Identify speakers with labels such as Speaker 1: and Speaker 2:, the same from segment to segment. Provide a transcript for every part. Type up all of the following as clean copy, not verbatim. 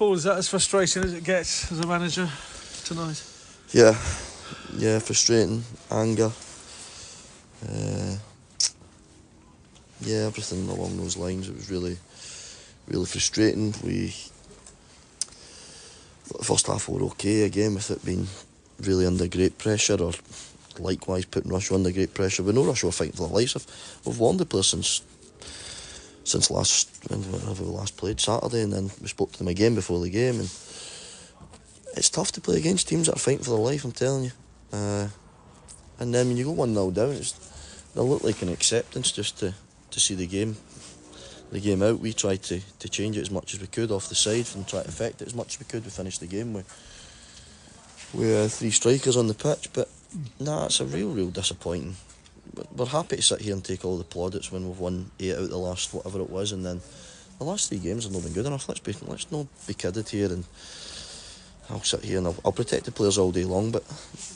Speaker 1: Paul, is that as frustrating as it gets as a manager tonight?
Speaker 2: Yeah, frustrating, anger. Everything along those lines. It was really, really frustrating. The first half we were okay again with it being really under great pressure, or likewise putting Rushall under great pressure. We know Rushall were fighting for their lives. We've warned the players since whenever we last played Saturday, and then we spoke to them again before the game. And it's tough to play against teams that are fighting for their life, I'm telling you. And then when you go 1-0 down, they'll look like an acceptance just to see the game out. We tried to change it as much as we could off the side and try to affect it as much as we could. We finished the game with 3 strikers on the pitch, but it's a real disappointing. We're happy to sit here and take all the plaudits when we've won 8 out of the last whatever it was, and then the last 3 games have not been good enough. Let's not be kidded here, and I'll sit here and I'll protect the players all day long, but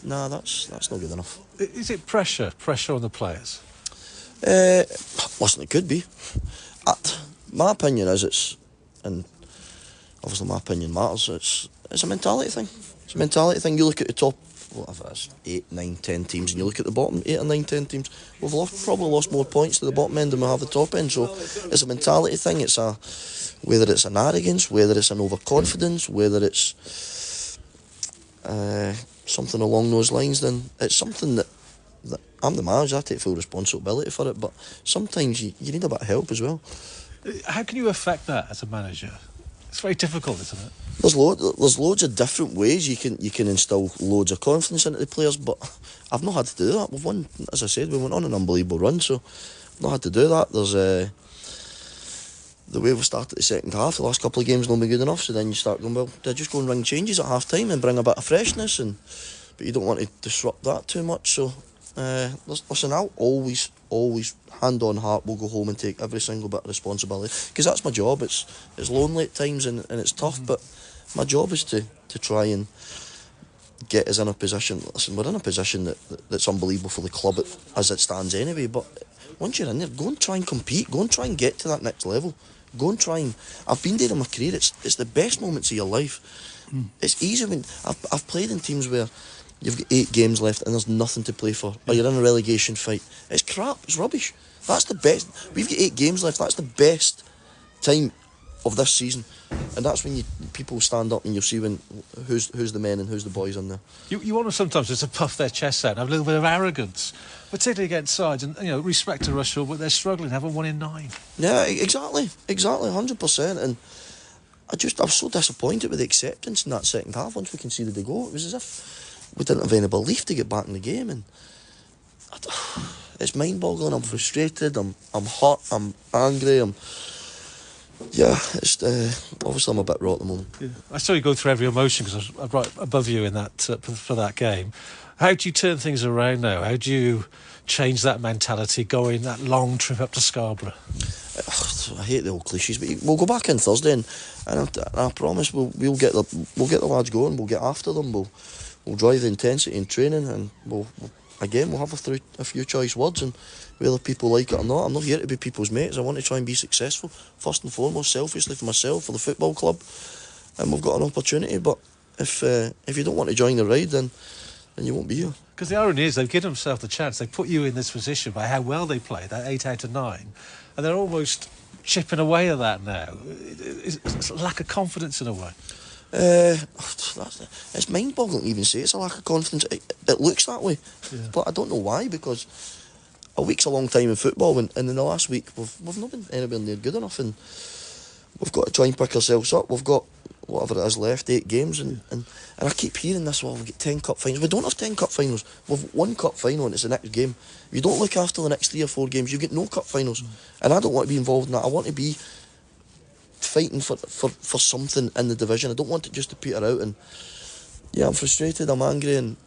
Speaker 2: that's not good enough.
Speaker 1: Is it pressure on the players?
Speaker 2: Listen, it could be. My opinion is and obviously my opinion matters, it's a mentality thing. It's a mentality thing. You look at the top, whatever it is, 8, 9, 10 teams, and you look at the bottom 8 or 9, 10 teams, we've probably lost more points to the bottom end than we have the top end. So it's a mentality thing. It's whether it's an arrogance, whether it's an overconfidence, whether it's something along those lines, then it's something that I'm the manager, I take full responsibility for it, but sometimes you need a bit of help as well.
Speaker 1: How can you affect that as a manager? It's very difficult, isn't it?
Speaker 2: There's loads of different ways you can instill loads of confidence into the players, but I've not had to do that. We've won, as I said, we went on an unbelievable run, so I've not had to do that. There's the way we started the second half, the last couple of games not been good enough, so then you start going, well, they just go and ring changes at half time and bring a bit of freshness, but you don't want to disrupt that too much. So listen, I'll always hand on heart will go home and take every single bit of responsibility, because that's my job. It's lonely at times and it's tough, but my job is to try and get us in a position. Listen, we're in a position that's unbelievable for the club as it stands anyway, but once you're in there, go and try and compete, go and try and get to that next level, go and try and... I've been there in my career. It's the best moments of your life. It's easy when I've played in teams where you've got 8 games left and there's nothing to play for, or you're in a relegation fight. It's crap, it's rubbish. That's the best. We've got 8 games left. That's the best time of this season, and that's when people stand up and you'll see who's the men and who's the boys in there.
Speaker 1: You want them sometimes just to puff their chests out and have a little bit of arrogance, particularly against sides, and respect to Rushall, but they're struggling, haven't won in 9.
Speaker 2: Yeah, exactly, 100%. And I was so disappointed with the acceptance in that second half. Once we conceded the goal, it was as if we didn't have any belief to get back in the game, and it's mind-boggling. I'm frustrated, I'm hurt, I'm angry, it's obviously I'm a bit raw at the moment.
Speaker 1: Yeah. I saw you go through every emotion because I was right above you in that for that game. How do you turn things around now? How do you change that mentality going that long trip up to Scarborough?
Speaker 2: I hate the old cliches, but we'll go back in Thursday, and I promise we'll get the lads going. We'll get after them. We'll drive the intensity in training, and we'll have a few choice words, and whether people like it or not, I'm not here to be people's mates. I want to try and be successful, first and foremost, selfishly for myself, for the football club, and we've got an opportunity. But if you don't want to join the ride, then you won't be here. Because
Speaker 1: the irony is they've given themselves the chance. They put you in this position by how well they played, that 8 out of 9, and they're almost chipping away at that now. It's a lack of confidence in a way. It's
Speaker 2: mind-boggling to even say it's a lack of confidence. It looks that way, but I don't know why, because a week's a long time in football, and in the last week we've not been anywhere near good enough, and we've got to try and pick ourselves up. We've got whatever it is left, 8 games, and I keep hearing this, well, we've got 10 cup finals. We don't have 10 cup finals. We've 1 cup final and it's the next game. If you don't look after the next 3 or 4 games, you get no cup finals, and I don't want to be involved in that. I want to be fighting for something in the division. I don't want it just to peter out, and I'm frustrated, I'm angry, and